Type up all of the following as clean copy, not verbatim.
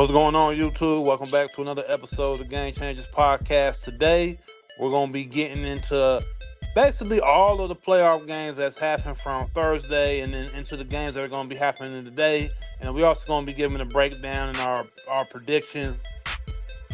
What's going on, YouTube? Welcome back to another episode of the Game Changers Podcast. Today, we're going to be getting into basically all of the playoff games that's happened from Thursday and then into the games that are going to be happening today. And we're also going to be giving a breakdown and our predictions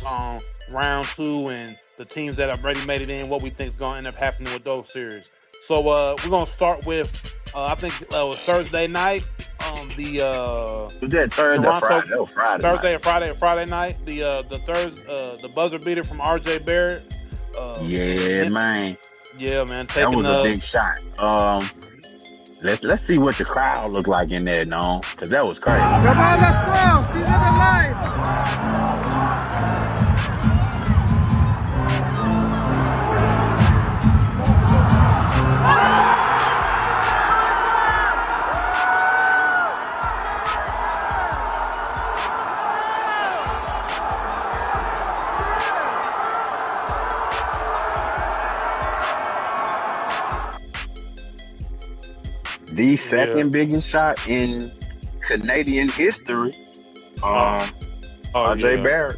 on round two and the teams that have already made it in, what we think is going to end up happening with those series. So we're going to start with, I think it was Thursday night. Was that Thursday or Friday? Oh, Friday. Thursday or Friday night. The buzzer beater from RJ Barrett. Man. Yeah, man. That was a big shot. Let's see what the crowd looked like in there, no? Because that was crazy. Come on, let's go. See another live. The second biggest shot in Canadian history. RJ Barrett,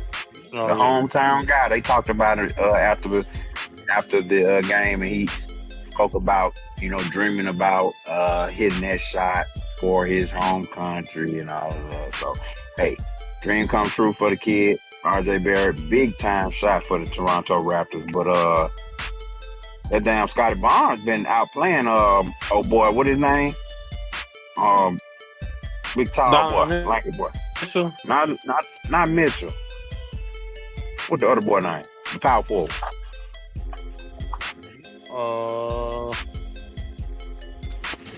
the hometown guy. They talked about it after the game, and he spoke about dreaming about hitting that shot for his home country and all of that. So hey, dream come true for the kid, RJ Barrett. Big time shot for the Toronto Raptors, but that damn Scotty Barnes been out playing. Oh boy, what his name? Big tall boy, lanky boy. Mitchell? Not Mitchell. What the other boy name? The power forward.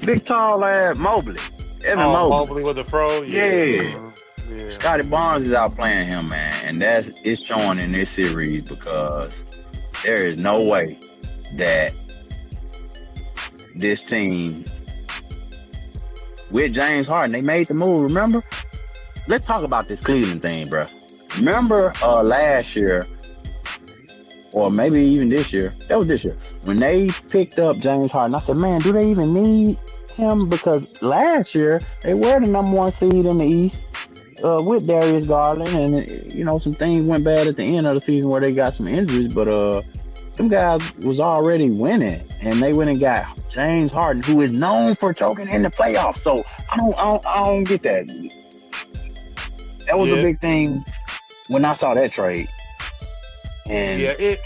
Big tall ass Mobley. Evan Mobley. Mobley with the fro. Yeah. Scotty Barnes is out playing him, man, and it's showing in this series because there is no way that this team with James Harden, they made the move. Remember? Let's talk about this Cleveland thing, bro. Remember last year, or maybe even this year, that was this year, when they picked up James Harden, I said, man, do they even need him? Because last year, they were the number one seed in the East with Darius Garland, and, some things went bad at the end of the season where they got some injuries, but them guys was already winning, and they went and got James Harden, who is known for choking in the playoffs. So I don't get that. That was a big thing when I saw that trade. And at the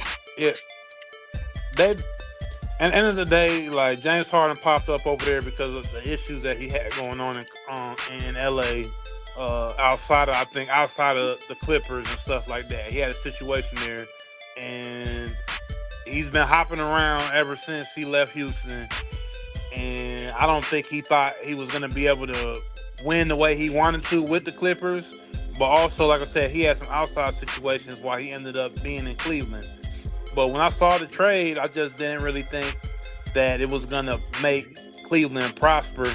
end of the day, like James Harden popped up over there because of the issues that he had going on in LA. Outside of the Clippers and stuff like that, he had a situation there, and he's been hopping around ever since he left Houston, and I don't think he thought he was going to be able to win the way he wanted to with the Clippers. But also, like I said, he had some outside situations why he ended up being in Cleveland. But when I saw the trade, I just didn't really think that it was going to make Cleveland prosper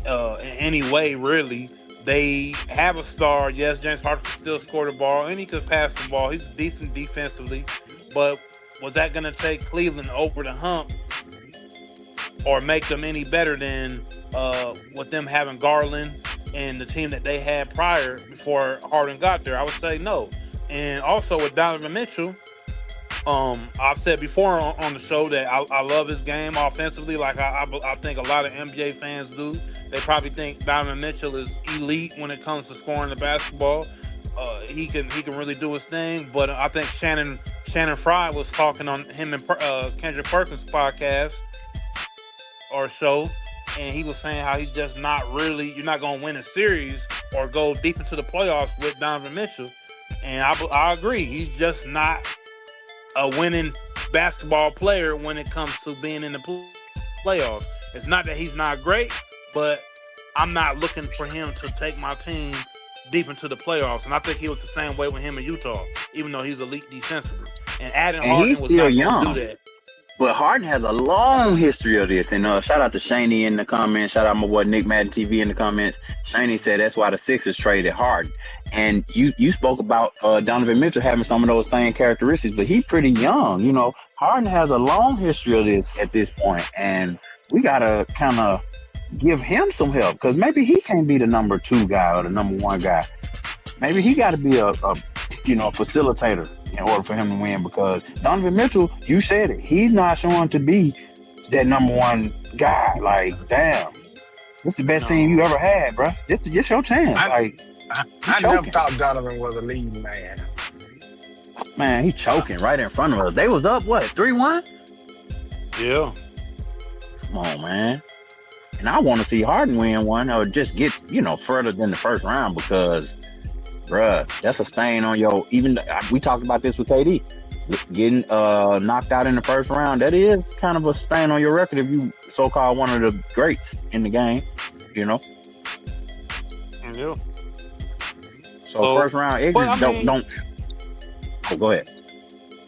in any way, really. They have a star. Yes, James Harden can still score the ball, and he could pass the ball. He's decent defensively, but was that going to take Cleveland over the hump or make them any better than with them having Garland and the team that they had prior before Harden got there? I would say no. And also with Donovan Mitchell, I've said before on the show that I love his game offensively, like I think a lot of NBA fans do. They probably think Donovan Mitchell is elite when it comes to scoring the basketball. He can really do his thing, but I think Shannon Fry was talking on him and Kendrick Perkins' podcast or show, and he was saying how he's just not really, you're not going to win a series or go deep into the playoffs with Donovan Mitchell. And I agree. He's just not a winning basketball player when it comes to being in the playoffs. It's not that he's not great, but I'm not looking for him to take my team deep into the playoffs. And I think he was the same way with him in Utah, even though he's elite defensively. And Harden he's was still not young. going to do that. But Harden has a long history of this. And shout out to Shaney in the comments. Shout out my boy Nick Madden TV in the comments. Shaney said that's why the Sixers traded Harden. And you spoke about Donovan Mitchell having some of those same characteristics, but he's pretty young. Harden has a long history of this at this point, and we got to kind of give him some help because maybe he can't be the number 2 guy or the number 1 guy. maybe he got to be a facilitator in order for him to win, because Donovan Mitchell, you said it, he's not showing to be that number one guy. Like, damn, this is the best team you ever had, bro. This is your chance. I He never choking. thought Donovan was a leading man. Man, he choking right in front of us. They was up, what, 3-1? Yeah. Come on, man. And I want to see Harden win one, or just get, further than the first round, because, bruh, that's a stain on your, we talked about this with KD. Getting knocked out in the first round, that is kind of a stain on your record if you so-called one of the greats in the game, Yeah. So first round exits don't. Oh, go ahead.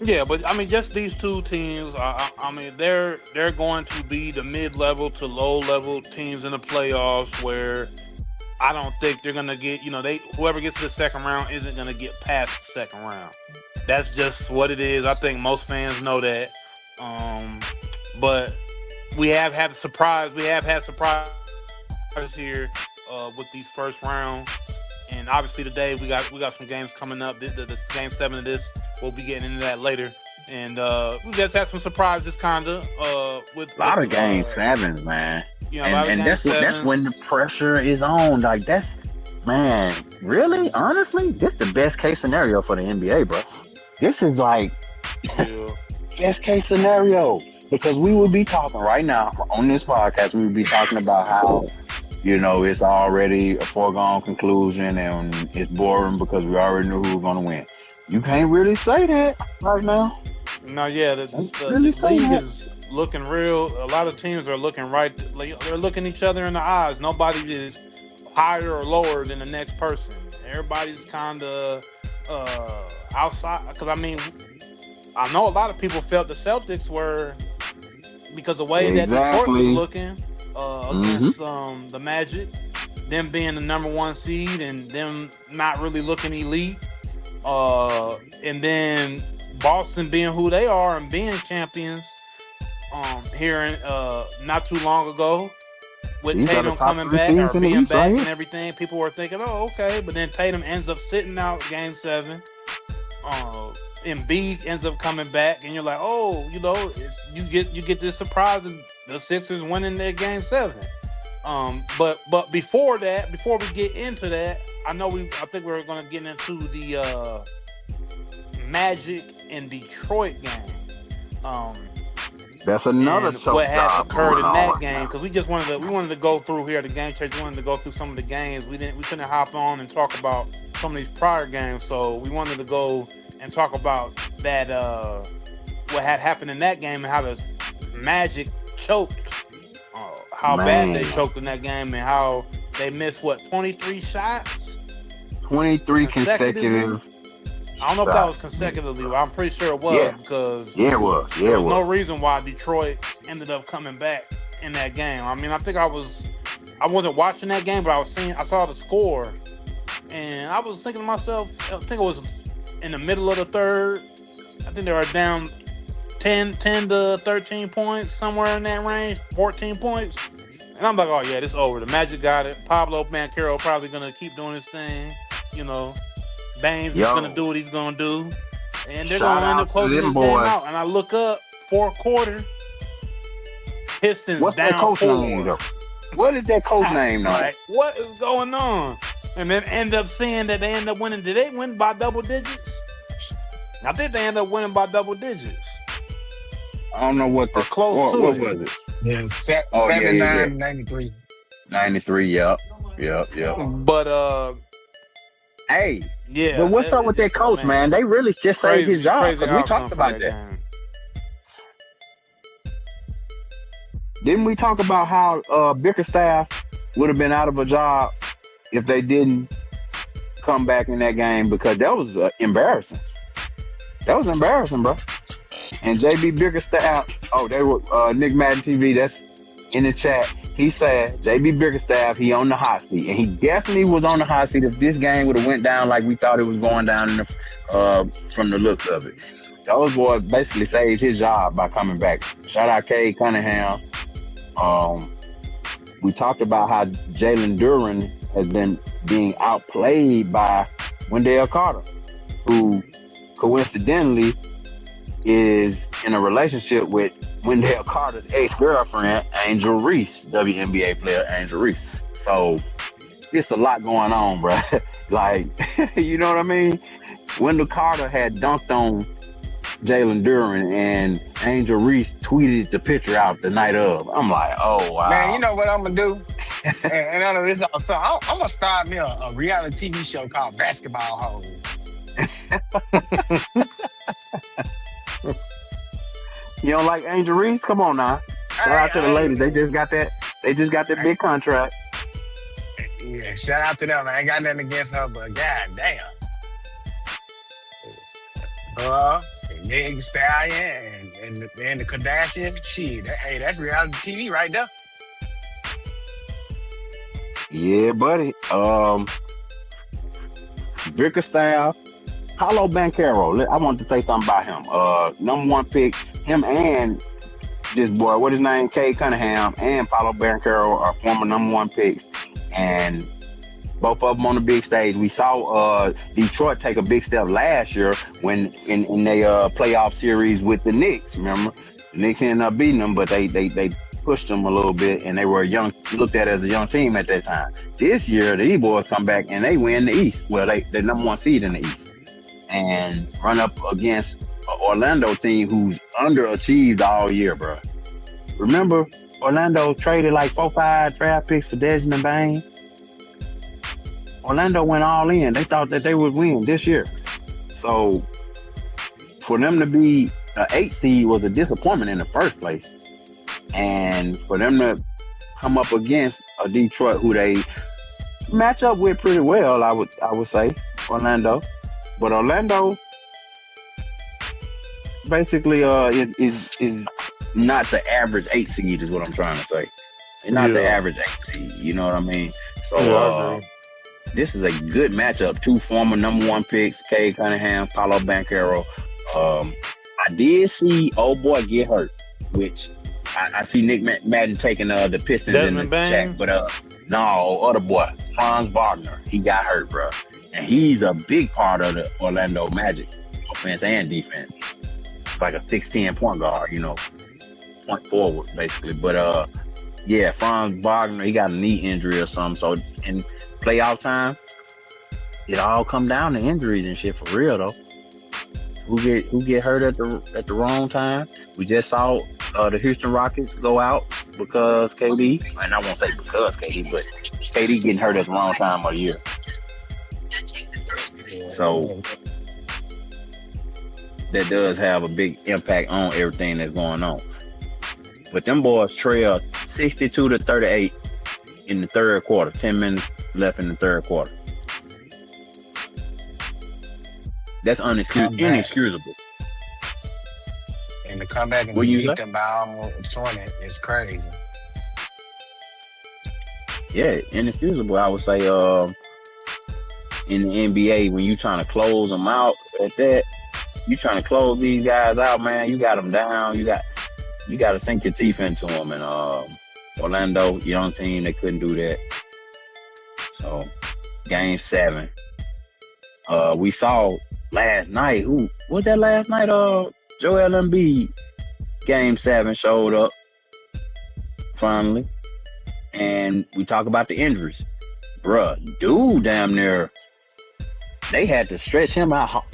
Yeah, but I mean, just these two teams. I mean, they're going to be the mid-level to low-level teams in the playoffs, where I don't think they're gonna get. Whoever gets to the second round isn't gonna get past the second round. That's just what it is. I think most fans know that. But we have had surprise. We have had surprises here with these first rounds, and obviously today we got some games coming up. The game 7 of this. We'll be getting into that later, and we just had some surprises, kinda. With a lot of game 7s, man. And that's when the pressure is on. Like, that's, man, really, honestly, this the best case scenario for the NBA, bro. This is like best case scenario, because we will be talking right now on this podcast. We will be talking about how it's already a foregone conclusion and it's boring because we already knew who was going to win. You can't really say that right now. No, yeah, the league is looking real. A lot of teams are looking right. They're looking each other in the eyes. Nobody is higher or lower than the next person. Everybody's kind of outside. Because I mean, I know a lot of people felt the Celtics were, because the way that Detroit was looking against the Magic, them being the number 1 seed and them not really looking elite. And then Boston being who they are and being champions here in not too long ago, with Tatum coming back or being back and everything, people were thinking, oh, okay, but then Tatum ends up sitting out game 7. Embiid ends up coming back, and you're like, oh, you get this surprise of the Sixers winning their game 7. But before we get into that, I think we're gonna get into the Magic and Detroit game. That's another what had occurred in that game, because we wanted to go through here at the Game Church. We wanted to go through some of the games. We couldn't hop on and talk about some of these prior games, so we wanted to go and talk about that what had happened in that game and how the Magic choked. How bad they choked in that game and how they missed 23 shots? 23 consecutive. I don't know if that was consecutively, but I'm pretty sure it was, because it was. There was no reason why Detroit ended up coming back in that game. I mean, I wasn't watching that game, but I saw the score, and I was thinking to myself, I think it was in the middle of the third. I think they were down 10 to 13 points, somewhere in that range, 14 points. And I'm like, oh yeah, this over. The Magic got it. Pablo Banchero probably gonna keep doing his thing. Baines is gonna do what he's gonna do, and they're gonna end up closing this game out. And I look up, fourth quarter, Pistons What's down that coach 4. name, though? What is that coach name, though? Like, what is going on? And then end up seeing that they end up winning. Did they win by double digits? I think they end up winning by double digits. I don't know what what was it? Yeah, 79, 93. 93, yep. But hey, yeah. But what's up with that coach, man? They really just saved his job, because we talked about that. Didn't we talk about how Bickerstaff would have been out of a job if they didn't come back in that game? Because that was embarrassing. That was embarrassing, bro. And JB Bickerstaff, they were Nick Madden TV, that's in the chat. He said JB Bickerstaff, he on the hot seat, and he definitely was on the hot seat if this game would have went down like we thought it was going down from the looks of it. Those boys basically saved his job by coming back. Shout out Cade Cunningham. We talked about how Jalen Duren has been being outplayed by Wendell Carter, who coincidentally is in a relationship with Wendell Carter's ex-girlfriend, Angel Reese, WNBA player Angel Reese. So it's a lot going on, bro. Like, you know what I mean? Wendell Carter had dunked on Jalen Duren, and Angel Reese tweeted the picture out the night of. I'm like, oh, wow. Man, you know what I'm gonna do? and I know this also. I'm gonna start me a reality TV show called Basketball Hoes. You don't like Angel Reese? Come on now. Shout out to the ladies. They just got that big contract. Yeah, shout out to them. I ain't got nothing against her, but god damn. Megan Stallion and the Kardashians, shit. Hey, that's reality TV right there. Yeah, buddy. Bickerstaff, Paolo Banchero. I want to say something about him. Number 1 pick, him and this boy, what his name, Cade Cunningham, and Paolo Banchero are former number 1 picks. And both of them on the big stage. We saw Detroit take a big step last year when in their playoff series with the Knicks. Remember, the Knicks ended up beating them, but they pushed them a little bit, and they were looked at as a young team at that time. This year, the E-Boys come back and they win the East. Well, they're number 1 seed in the East, and run up against an Orlando team who's underachieved all year, bro. Remember, Orlando traded like 4-5 draft picks for Desmond Bane. Orlando went all in. They thought that they would win this year. So for them to be an 8 seed was a disappointment in the first place. And for them to come up against a Detroit who they match up with pretty well, I would say, Orlando. But Orlando basically is not the average 8 seed is what I'm trying to say. It's not the average 8 seed, you know what I mean? So this is a good matchup. 2 former number 1 picks, Cade Cunningham, Paolo Banchero. I did see old boy get hurt, which I see Nick Madden taking the Pistons Desmond in the chat, but no, other boy, Franz Wagner, he got hurt, bro. And he's a big part of the Orlando Magic, offense and defense. Like a 6'10" point guard, you know, point forward, basically. But yeah, Franz Wagner, he got a knee injury or something. So in playoff time, it all come down to injuries and shit for real though. Who get hurt at the wrong time? We just saw the Houston Rockets go out because KD, and I won't say because KD, but KD getting hurt at the wrong time of the year. So that does have a big impact on everything that's going on. But them boys trail 62-38 in the third quarter. 10 minutes left in the third quarter. That's inexcusable. And to come back and beat them by almost 20 is crazy. Yeah, inexcusable, I would say. In the NBA, when you trying to close them out at that, you trying to close these guys out, man. You got them down. You got to sink your teeth into them. And Orlando, young team, they couldn't do that. So, Game 7. We saw last night. Who was that last night? Joel Embiid. Game 7 showed up finally, and we talk about the injuries, bruh. Dude, damn near. They had to stretch him out.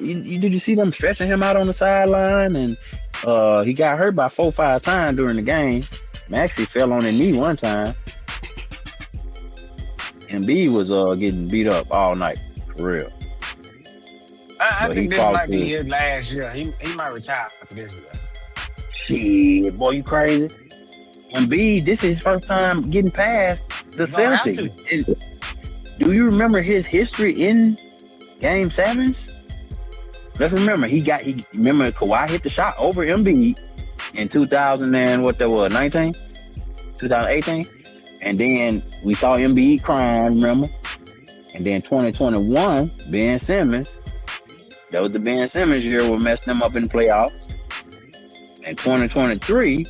Did you see them stretching him out on the sideline? And he got hurt by 4-5 times during the game. Maxey fell on his knee one time. Embiid was getting beat up all night, for real. I think this might be his last year. He might retire after this year. Shit, boy, you crazy? Embiid, this is his first time getting past the Celtics. Do you remember his history in Game 7s? Let's remember, remember Kawhi hit the shot over Embiid in 2018? And then we saw Embiid crying, remember? And then 2021, Ben Simmons. That was the Ben Simmons year what messed them up in the playoffs. And 2023,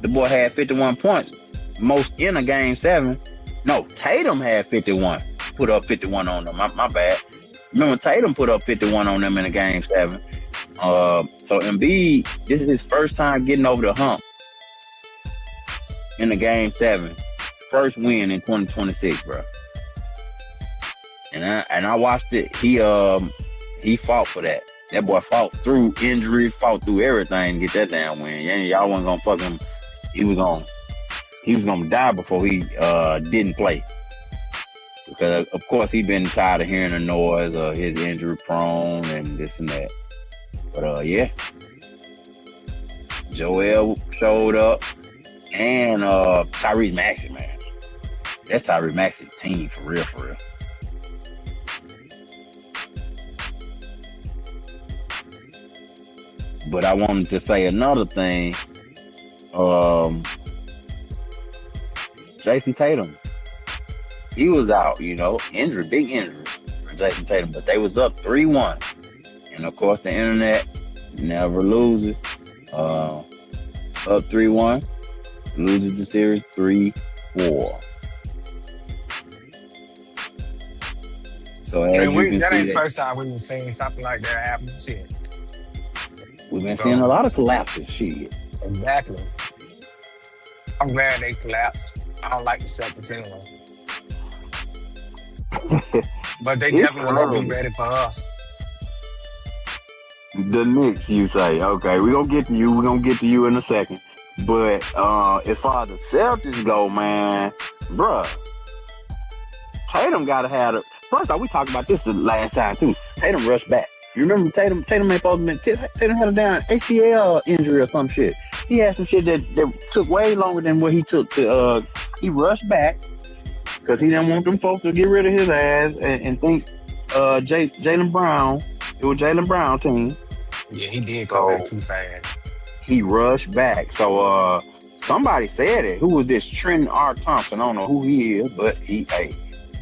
the boy had 51 points. Most in a Game 7. No, Tatum had 51. put up 51 on them. My bad. Remember Tatum put up 51 on them in the game 7. So Embiid, this is his first time getting over the hump in the game 7. First win in 2026, bro. And I watched it. He fought for that. That boy fought through injury, fought through everything to get that damn win. Y'all wasn't gonna fuck him. He was gonna die before he didn't play. Because of course he been tired of hearing the noise of his injury prone and this and that. But yeah. Joel showed up and Tyrese Maxey, man. That's Tyrese Maxey's team for real, for real. But I wanted to say another thing. Jason Tatum, he was out, injury, big injury for Jason Tatum, but they was up 3-1. And of course, the internet never loses. Up 3-1, loses the series 3-4. So as you can that see, ain't the first time we was seeing something like that happen. Shit. We've been seeing a lot of collapses. Shit. Exactly. I'm glad they collapsed. I don't like the Celtics anyway. But they definitely won't be ready for us. The Knicks, you say. Okay, we're going to get to you. We're going to get to you in a second. But as far as the Celtics go, man, bruh, Tatum got to have it. First off, we talked about this the last time, too. Tatum rushed back. You remember Tatum ain't supposed to be, Tatum had a down ACL injury or some shit. He had some shit that took way longer than what he took to, he rushed back because he didn't want them folks to get rid of his ass and think Jaylen Brown, it was Jaylen Brown team. Yeah, he did come back too fast. He rushed back. So somebody said it. Who was this? Trent R. Thompson. I don't know who he is, but he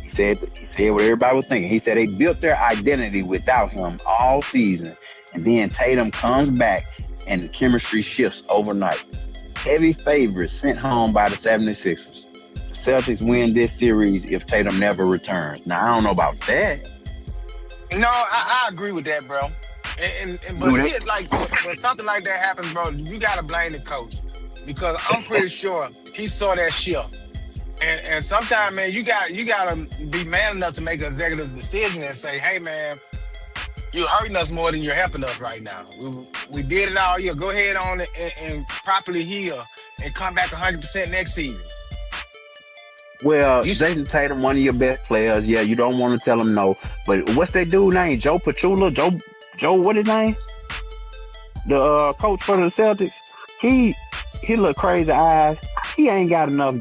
said what everybody was thinking. He said they built their identity without him all season. And then Tatum comes back and the chemistry shifts overnight. Heavy favorites sent home by the 76ers. The Celtics win this series if Tatum never returns. Now, I don't know about that. No, I agree with that, bro. But shit, like, when something like that happens, bro, you got to blame the coach. Because I'm pretty sure he saw that shift. And sometimes, man, you got to be man enough to make an executive decision and say, hey, man, you're hurting us more than you're helping us right now. We did it all year. Go ahead on and properly heal and come back 100% next season. Well, Jason Tatum, one of your best players. Yeah, you don't want to tell him no. But what's that dude name? Joe Pachulia? Joe, what his name? The coach for the Celtics. He look crazy eyes. He ain't got enough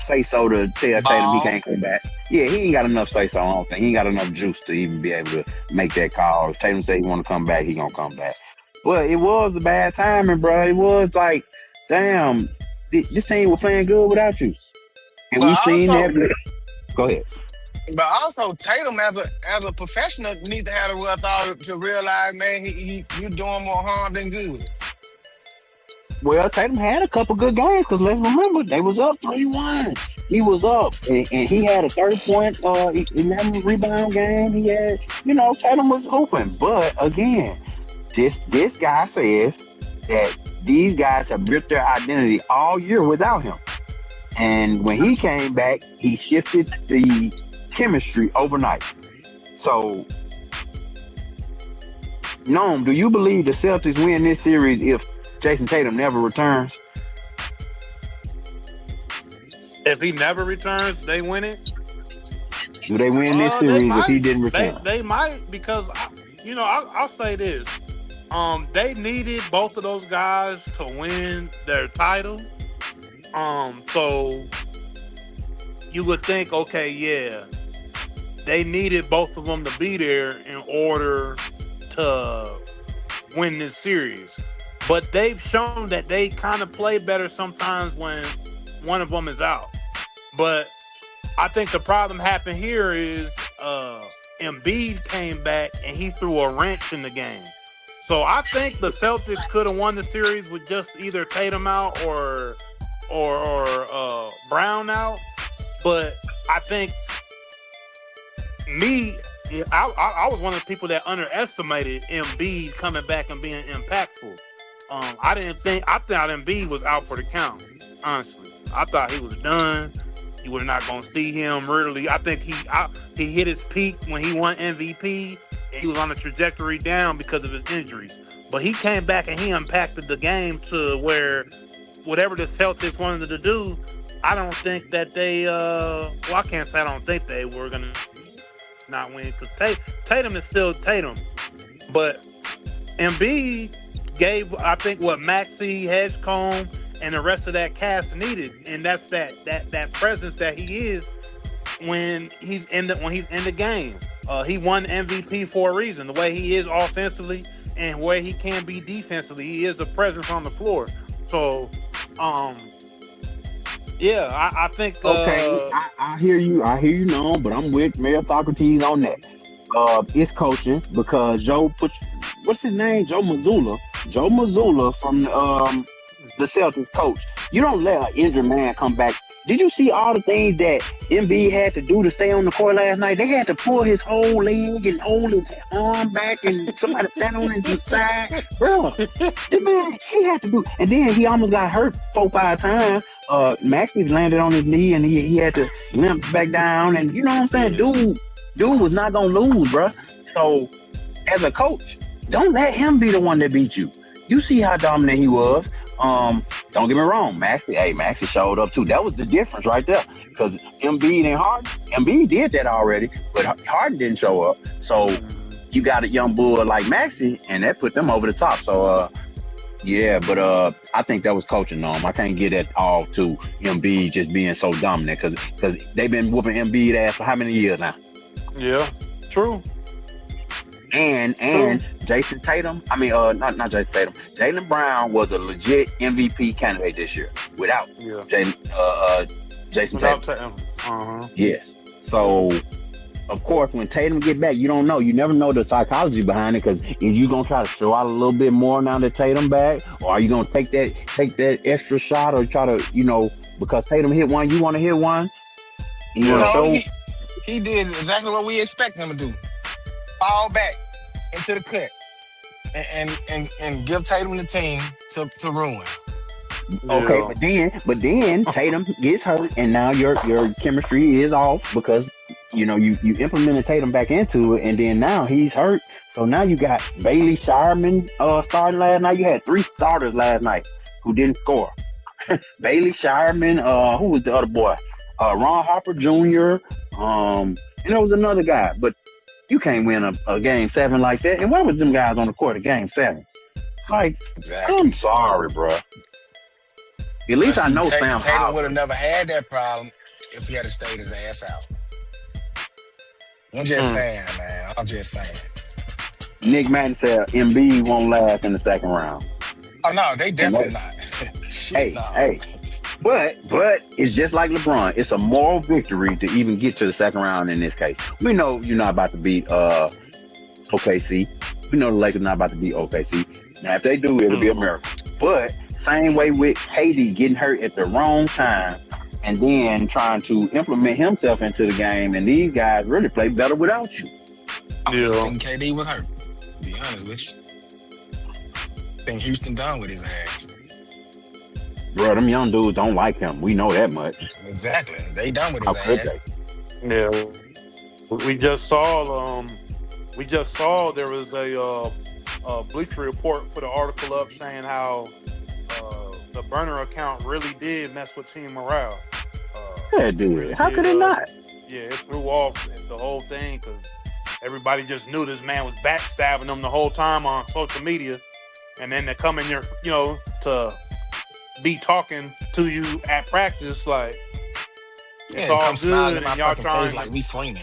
say so to tell Tatum he can't come back. Yeah, he ain't got enough say so. I don't think he ain't got enough juice to even be able to make that call. If Tatum say he want to come back, he gonna come back. Well, it was a bad timing, bro. It was like, damn, this team was playing good without you. And we seen that. Go ahead. But also, Tatum as a professional needs to have the thought to realize, man, you doing more harm than good. Well, Tatum had a couple good games because let's remember they was up 3-1. He was up and he had a 30-point, 11 rebound game. He had, Tatum was open. But again, this guy says that these guys have built their identity all year without him. And when he came back, he shifted the chemistry overnight. So, Noam, do you believe the Celtics win this series if Jason Tatum never returns? If he never returns, they win it. Do they win this series if he didn't return? They might because, I'll say this. They needed both of those guys to win their title. So you would think, okay, yeah, they needed both of them to be there in order to win this series. But they've shown that they kind of play better sometimes when one of them is out. But I think the problem happened here is Embiid came back and he threw a wrench in the game. So I think the Celtics could have won the series with just either Tatum out or Brown out. But I think me, I was one of the people that underestimated Embiid coming back and being impactful. I thought Embiid was out for the count. Honestly, I thought he was done. You were not going to see him really. I think he hit his peak when he won MVP. And he was on a trajectory down because of his injuries. But he came back and he impacted the game to where whatever the Celtics wanted to do, I don't think that they. I can't say I don't think they were going to not win because Tatum is still Tatum. But Embiid gave, I think, what Maxey, Hedgecomb, and the rest of that cast needed, and that's that presence that he is when he's in the game. He won MVP for a reason. The way he is offensively and where he can be defensively, he is a presence on the floor. So, yeah, I think. Okay, I hear you. No, but I'm with Mayor Socrates on that. It's coaching because what's his name? Joe Mazzulla from the Celtics coach. You don't let an injured man come back. Did you see all the things that Embiid had to do to stay on the court last night? They had to pull his whole leg and hold his arm back and somebody stand on his side. Bro, the man, he had to do. And then he almost got hurt 4-5 times. Maxey landed on his knee and he had to limp back down. And you know what I'm saying? Dude was not going to lose, bro. So, as a coach, don't let him be the one that beat you. You see how dominant he was. Don't get me wrong, Maxey showed up too. That was the difference right there. Because Embiid and Harden, Embiid did that already, but Harden didn't show up. So you got a young bull like Maxey, and that put them over the top. So yeah, but I think that was coaching on him. I can't get that all to Embiid just being so dominant because they've been whooping Embiid ass for how many years now? Yeah, true. And Jason Tatum, not Jason Tatum. Jaylen Brown was a legit MVP candidate this year without Jason Tatum. Yes. So, of course, when Tatum get back, you don't know. You never know the psychology behind it because is you gonna try to show out a little bit more now that Tatum back, or are you gonna take that extra shot or try to because Tatum hit one, you want to hit one? He did exactly what we expect him to do. Fall back into the clip and give Tatum the team to ruin. Okay, but then Tatum gets hurt, and now your chemistry is off because you implemented Tatum back into it, and then now he's hurt. So now you got Bailey Shireman starting last night. You had 3 starters last night who didn't score. Bailey Shireman, who was the other boy? Ron Harper Jr. And there was another guy, but you can't win a game 7 like that. And why was them guys on the court at game 7? Like, exactly. I'm sorry, bro. At least I know Sam Tatum would have never had that problem if he had to stay his ass out. I'm just saying, man. I'm just saying. Nick Madden said Embiid won't last in the second round. Oh, no, they definitely not. Hey. But it's just like LeBron. It's a moral victory to even get to the second round in this case. We know you're not about to beat OKC. We know the Lakers not about to beat OKC. Now, if they do, it'll be a miracle. But same way with KD getting hurt at the wrong time and then trying to implement himself into the game, and these guys really play better without you. I think KD was hurt, to be honest with you. I think Houston done with his ass. Bro, them young dudes don't like him. We know that much. Exactly. They done with his ass. Yeah. We just saw there was a Bleacher Report put an article up saying how the burner account really did mess with team morale. Yeah, dude. How could it not? Yeah, it threw off the whole thing because everybody just knew this man was backstabbing them the whole time on social media. And then to come in here, to be talking to you at practice, like, it's all good, and y'all trying like we friends.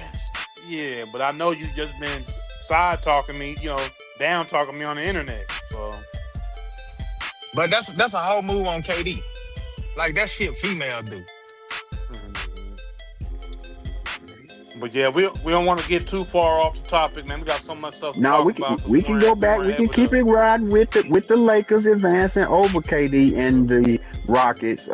Yeah, but I know you just been side talking me, down talking me on the internet. So, but that's a whole move on KD. Like, that shit female do. But yeah, we don't want to get too far off the topic, man. We got so much stuff to talk about. We can go back. We can keep it riding with the Lakers advancing over KD and the Rockets.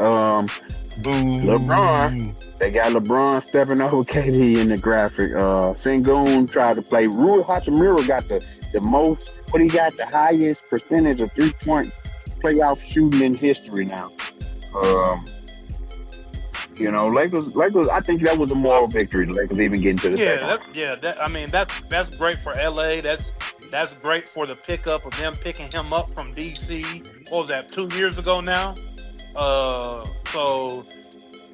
Boo. They got LeBron stepping over KD in the graphic. Sengun tried to play. Rui Hachimura got the most. What he got the highest percentage of 3-point playoff shooting in history now. Lakers. I think that was a moral victory. The Lakers even getting to the second. That's great for LA. That's great for the pickup of them picking him up from DC. What was that? 2 years ago now. So,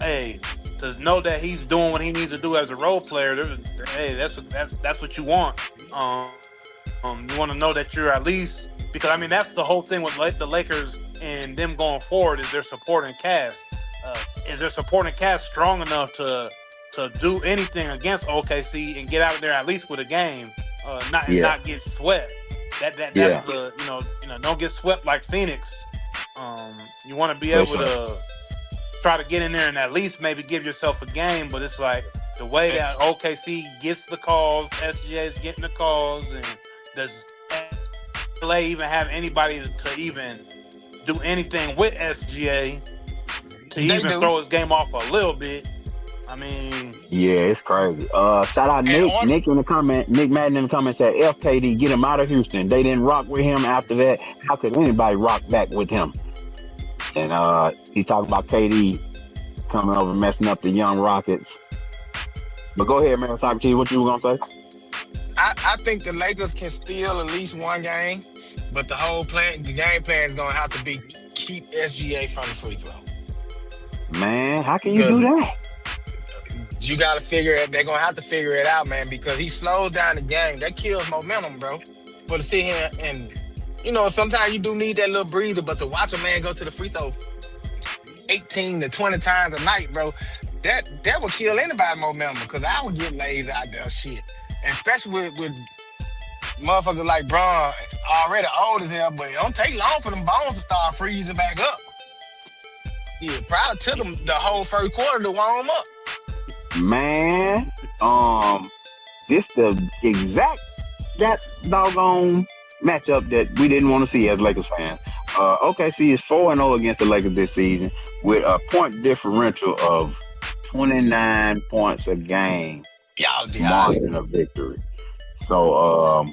hey, to know that he's doing what he needs to do as a role player, that's what you want. You want to know that you're at least, because that's the whole thing with the Lakers and them going forward is their supporting cast. Is their supporting cast strong enough to do anything against OKC and get out of there at least with a game, not get swept. That's the don't get swept like Phoenix. You want to be able to try to get in there and at least maybe give yourself a game, but it's like the way that OKC gets the calls, SGA is getting the calls, and does LA even have anybody to even do anything with SGA to even throw his game off a little bit? Yeah, it's crazy. Shout out Nick in the comment. Nick Madden in the comment said, FKD, get him out of Houston. They didn't rock with him after that. How could anybody rock back with him? And he's talking about KD coming over messing up the young Rockets. But go ahead, man. Socrates, what you were going to say? I think the Lakers can steal at least one game, but the game plan is going to have to be keep SGA from the free throw. Man, how can you do that? You got to figure it. They're going to have to figure it out, man, because he slows down the game. That kills momentum, bro. But to sit here and, sometimes you do need that little breather, but to watch a man go to the free throw 18 to 20 times a night, bro, that would kill anybody's momentum, because I would get lazy out there, shit. And especially with motherfuckers like Bron, already old as hell, but it don't take long for them bones to start freezing back up. Yeah, probably took them the whole first quarter to warm up. Man, this the exact that doggone matchup that we didn't want to see as Lakers fans. OKC is 4-0 against the Lakers this season with a point differential of 29 points a game. Margin of victory. So,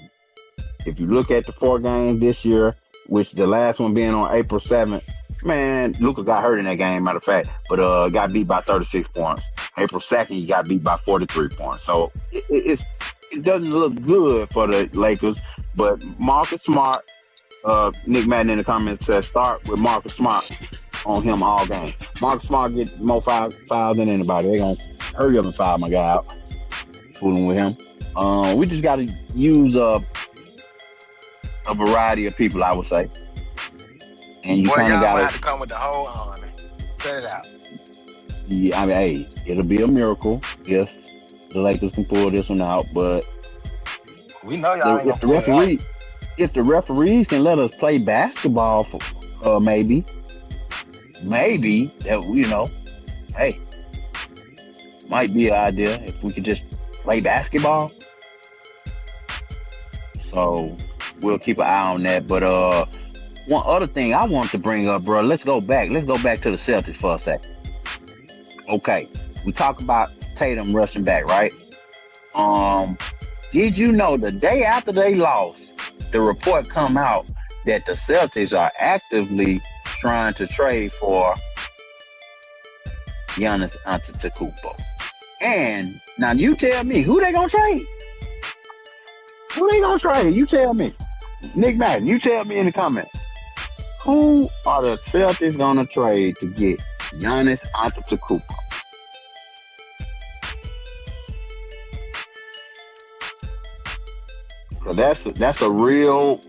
if you look at the 4 games this year, which the last one being on April 7th, man, Luka got hurt in that game, matter of fact, but got beat by 36 points. April 2nd, he got beat by 43 points. So it doesn't look good for the Lakers, but Marcus Smart, Nick Madden in the comments says start with Marcus Smart on him all game. Marcus Smart get more fouls than anybody. They're going to hurry up and foul my guy out. Fooling with him. We just got to use a variety of people, I would say. And you kind of got have to come with the whole army. Cut it out. Yeah, hey, it'll be a miracle if the Lakers can pull this one out. But we know y'all ain't gonna pull it out. If the referees can let us play basketball, for maybe that hey, might be an idea if we could just play basketball. So we'll keep an eye on that. But one other thing I want to bring up, bro, let's go back to the Celtics for a second. Okay, we talk about Tatum rushing back, right? Did you know the day after they lost, the report come out that the Celtics are actively trying to trade for Giannis Antetokounmpo? And now you tell me, who they gonna trade? Who they gonna trade? You tell me. Nick Madden, you tell me in the comments. Who are the Celtics gonna trade to get Giannis Antetokounmpo? So that's a real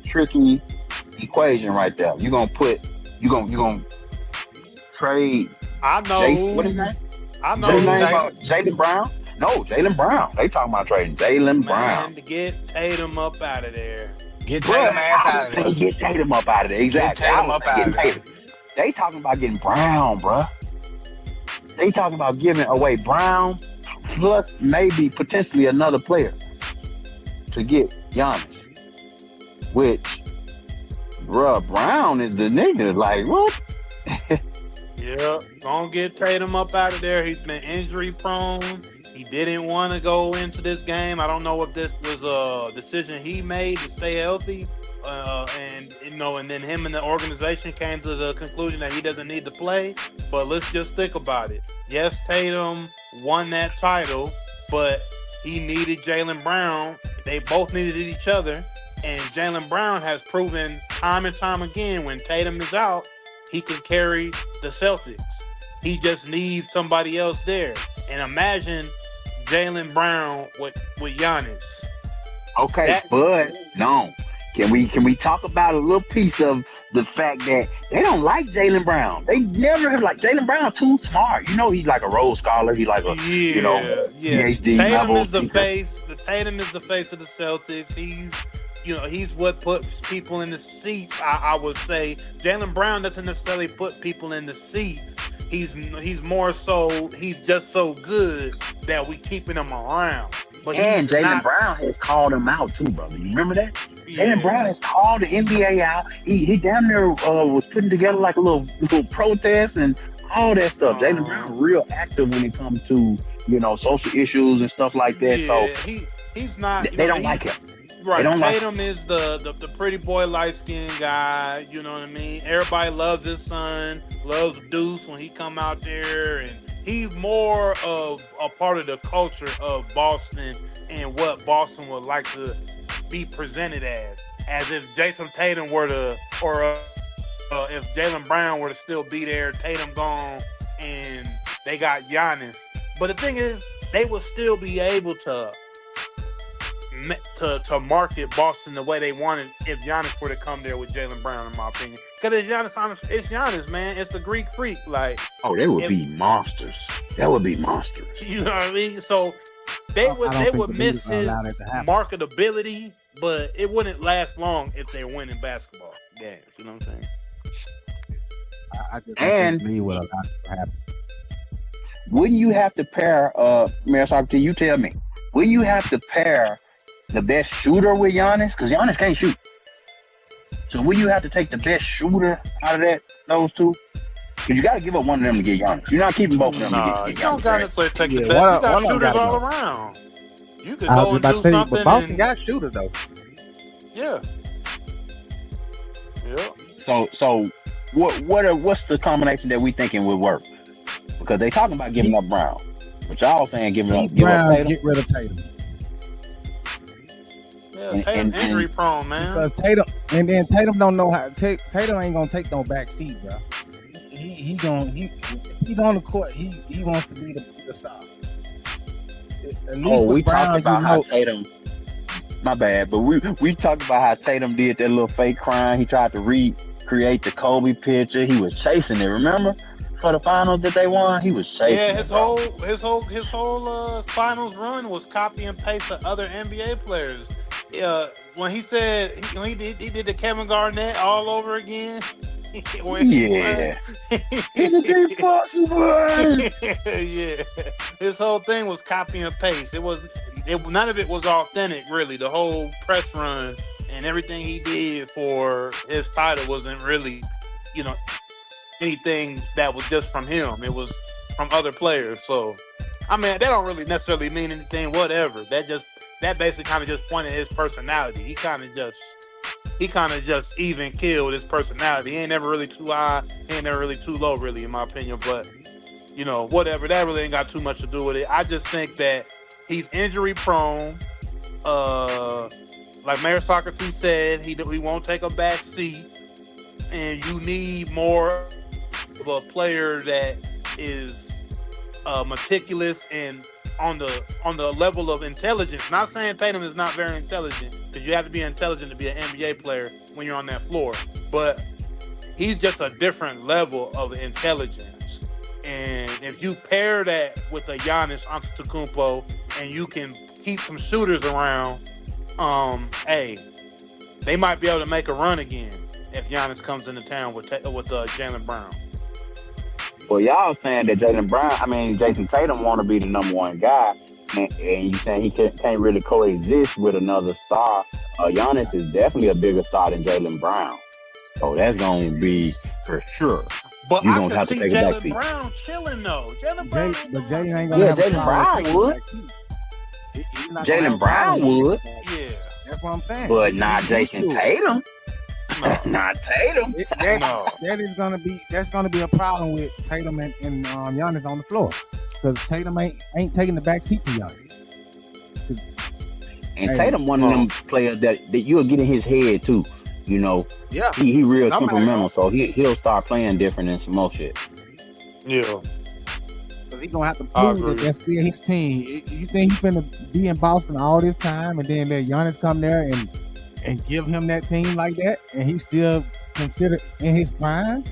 tricky equation right there. You gonna trade. I know. What is his name? I know. Jaylen Brown? No, Jaylen Brown. They talking about trading Jaylen Brown to get Tatum up out of there. Get Tatum ass out of there. Get Tatum up out of there. Exactly. Get Tatum up out of there. They talking about getting Brown, bruh. They talking about giving away Brown plus maybe potentially another player to get Giannis. Which, bruh, Brown is the nigga. Like, what? Yeah, gonna get Tatum up out of there. He's been injury prone. He didn't want to go into this game. I don't know if this was a decision he made to stay healthy. And then him and the organization came to the conclusion that he doesn't need to play. But let's just think about it. Yes, Tatum won that title, but he needed Jaylen Brown. They both needed each other. And Jaylen Brown has proven time and time again when Tatum is out, he can carry the Celtics. He just needs somebody else there. And imagine Jaylen Brown with Giannis. Okay, but no. Can we talk about a little piece of the fact that they don't like Jaylen Brown? They never have like Jaylen Brown too smart. You know, he's like a Rhodes Scholar. He's like a PhD Tatum level. is the face. Tatum is the face of the Celtics. He's what puts people in the seats. I would say Jaylen Brown doesn't necessarily put people in the seats. He's more so he's just so good that we keeping him around. But Jaylen Brown has called him out too, brother. You remember that? Jaylen Brown has called the NBA out. He down there was putting together like a little protest and all that stuff. Jaylen Brown real active when it comes to social issues and stuff like that. Yeah, so he's not. They don't like him. Right, Tatum is the pretty boy, light-skinned guy, you know what I mean? Everybody loves his son, loves Deuce when he come out there, and he's more of a part of the culture of Boston and what Boston would like to be presented as if Jason Tatum were to, or if Jaylen Brown were to still be there, Tatum gone, and they got Giannis. But the thing is, they would still be able to market Boston the way they wanted if Giannis were to come there with Jaylen Brown, in my opinion. Because it's Giannis, man. It's the Greek freak. Like, they would be monsters. That would be monsters. You know what I mean? So they would miss his marketability, but it wouldn't last long if they're winning basketball games. You know what I'm saying? I just don't believe what a lot happen. Wouldn't you have to pair, Mayor Socrates, you tell me, wouldn't you have to pair the best shooter with Giannis? Because Giannis can't shoot. So will you have to take the best shooter out of those two? Because you got to give up one of them to get Giannis. You're not keeping both of them to get Giannis. You don't got to necessarily take the best. You got shooters all around. You could go and do something. But Boston got shooters, though. Yeah. Yeah. So what's the combination that we thinking would work? Because they talking about giving up Brown. But y'all saying give up Tatum. Get rid of Tatum. Yeah, Tatum injury prone, man. Because Tatum don't know how. Tatum ain't gonna take no back seat, bro. He's on the court. He wants to be the star. We talked about how Tatum. My bad, but we talked about how Tatum did that little fake crime. He tried to recreate the Kobe picture. He was chasing it. Remember? For the finals that they won, he was chasing. Yeah, his whole finals run was copy and paste to other NBA players. When he said he did the Kevin Garnett all over again. Yeah. Yeah. His whole thing was copy and paste. None of it was authentic, really. The whole press run and everything he did for his title wasn't really, anything that was just from him. It was from other players. So, I mean, that don't really necessarily mean anything, whatever. That basically kind of just pointed his personality. He kind of just even killed his personality. He ain't never really too high. He ain't never really too low, really, in my opinion. But, whatever. That really ain't got too much to do with it. I just think that he's injury prone. Like Mayor Socrates said, he won't take a back seat. And you need more of a player that is meticulous and on the level of intelligence. Not saying Tatum is not very intelligent, because you have to be intelligent to be an NBA player when you're on that floor. But he's just a different level of intelligence. And if you pair that with a Giannis Antetokounmpo and you can keep some shooters around, they might be able to make a run again if Giannis comes into town with Jaylen Brown. Well, y'all saying that Jason Tatum want to be the number one guy, and you saying he can't really coexist with another star. Giannis is definitely a bigger star than Jaylen Brown, so that's going to be for sure. But you're I gonna could have to see take a back Jalen seat. Brown chilling though. Jalen Brown, But ain't Jalen ain't no- gonna Yeah, have a Jalen problem Brown with would. taking the back seat. He's not gonna have Jalen a Brown problem with would, taking the back seat. Yeah, That's what I'm saying. but not He's used Jason to it. Tatum. no, Not Tatum. no. That's gonna be a problem with Tatum and Giannis on the floor because Tatum ain't taking the back seat to Giannis. And Hey, Tatum one of them players that you'll get in his head too. You know, Yeah, he real Somebody temperamental, so he'll start playing different than some more shit. Yeah, because he's gonna have to I prove agree. that that's still his team. You think he's finna be in Boston all this time and then let Giannis come there and give him that team like that, and he's still considered in his prime?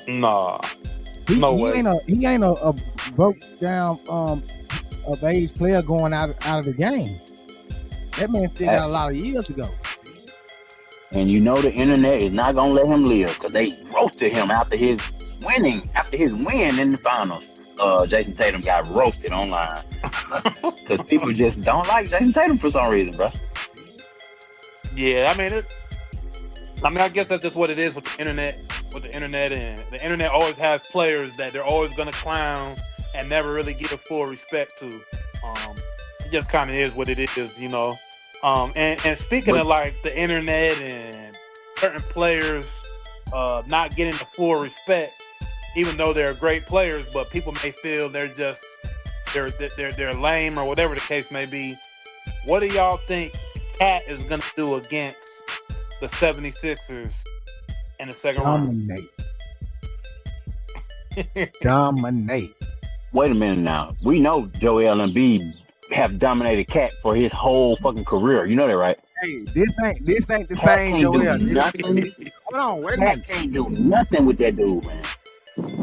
nah. He, No he way. ain't a broke down of age player going out of the game. That man still got a lot of years to go. And you know the internet is not gonna let him live because they roasted him after his win in the finals. Jason Tatum got roasted online because people just don't like Jason Tatum for some reason, bro. Yeah, I guess that's just what it is with the internet. And the internet always has players that they're always gonna clown and never really give full respect to. It just kind of is what it is, you know. And speaking of like the internet and certain players not getting the full respect, even though they're great players, but people may feel they're lame or whatever the case may be. What do y'all think Cat is gonna do against the 76ers in the second round? Dominate. Wait a minute now. We know Joel Embiid have dominated Cat for his whole fucking career. You know that, right? Hey, this ain't the Cat same can't Joel. do nothing. Hold on, wait a Cat minute. can't do nothing with that dude, man.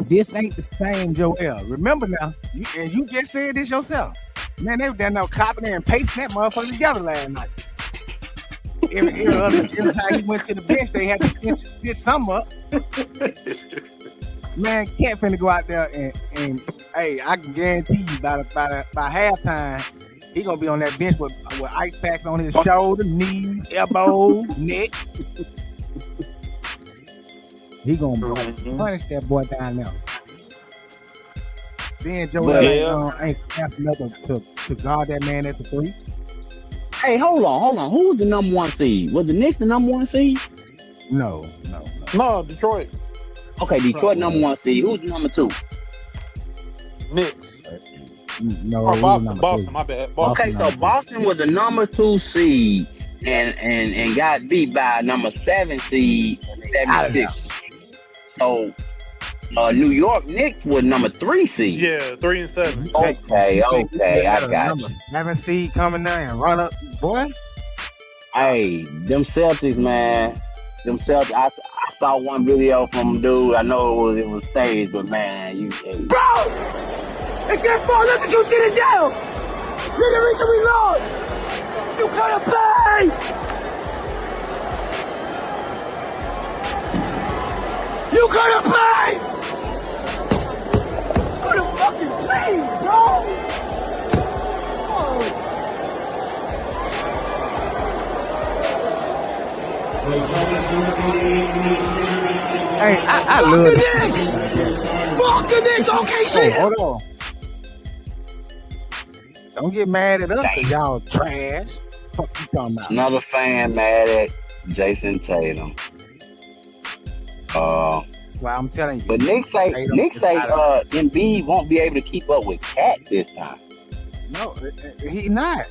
This ain't the same Joel. Remember now, you just said this yourself. Man, they were down there copying and pasting that motherfucker together last night. Every time he went to the bench, they had to stitch something up. Man, Cat finna go out there and hey, I can guarantee you by halftime, he gonna be on that bench with ice packs on his shoulder, knees, elbows, neck. He gonna punish that boy down there. Then Joel ain't fast enough to guard that man at the three. Hey, hold on. Who was the number one seed? Was the Knicks the number one seed? No. No, Detroit. Okay, Detroit number one seed. Who's the number two? Knicks. No, Oh, he was Boston, number Boston, two. my bad. Boston. Okay, so Boston was the number 2 seed and got beat by number 7 seed, 76. So New York Knicks was number 3 seed. Yeah, 3 and 7. Okay, I got you. 7 seed coming down and run up, boy. Hey, them Celtics, man. Them Celtics. I saw one video from dude. I know it was staged, but man, Bro! It's their fault. Look at you sitting down. You're the reason we lost. You could have played. You could have played. Could have fucking played, bro. Oh. Hey, I love this. Fuck the Knicks, OKC. Hold on. Don't get mad at us because y'all trash. Fuck you talking about? another fan mad at Jason Tatum. Well, I'm telling you. But Nick say Tatum is Embiid won't be able to keep up with Cat this time. No, he not.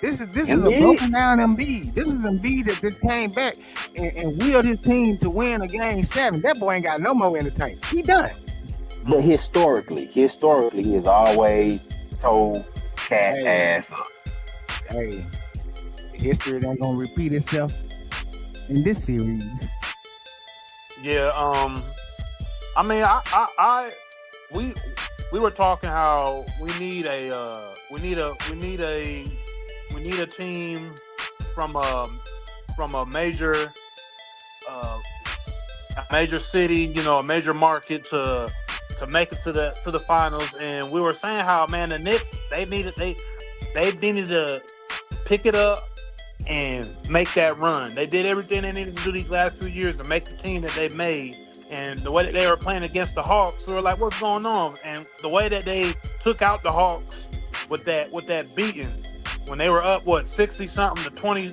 This is a Embiid? broken down Embiid. This is Embiid that just came back and willed his team to win a game 7. That boy ain't got no more in the tank. He done. But historically, he has always told Cat ass up. Hey, history ain't gonna repeat itself in this series. Yeah, I mean, we were talking how we need a team from a major city, you know, a major market to make it to the finals. And we were saying how, man, the Knicks, they needed to pick it up and make that run. They did everything they needed to do these last few years to make the team that they made And the way that they were playing against the Hawks, we were like, what's going on? And the way that they took out the Hawks with that beating, when they were up 60 something to 20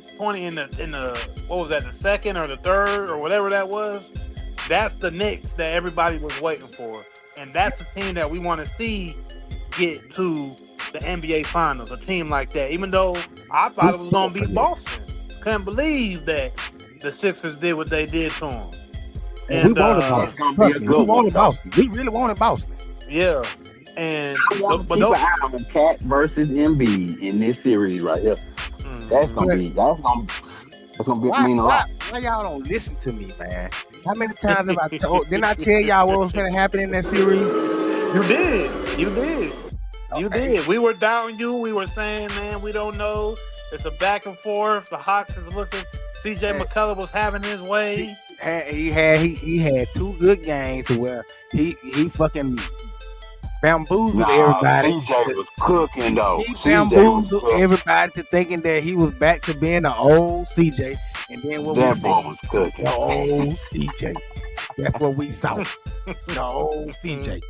in the what was that, the second or the third or whatever that was, that's the Knicks that everybody was waiting for. And that's the team that we want to see get to the NBA Finals, a team like that. Even though I thought it was going to be Boston. Couldn't believe that the Sixers did what they did to them. And we wanted Boston. Trust me, we wanted Boston. We really wanted Boston. Yeah. And keep an eye on Cat versus Embiid in this series right here. That's gonna be a mean a lot. Why y'all don't listen to me, man? How many times have I told? Didn't I tell y'all what was gonna happen in that series? You did. You did. We were doubting you. We were saying, man, we don't know. It's a back and forth. The Hawks is looking. CJ McCullough was having his way. He had 2 good games to where he fucking bamboozled everybody. CJ was cooking though. He bamboozled everybody to thinking that he was back to being the old CJ. And then what that we boy see, was cooking. the old CJ. That's what we saw. The old CJ.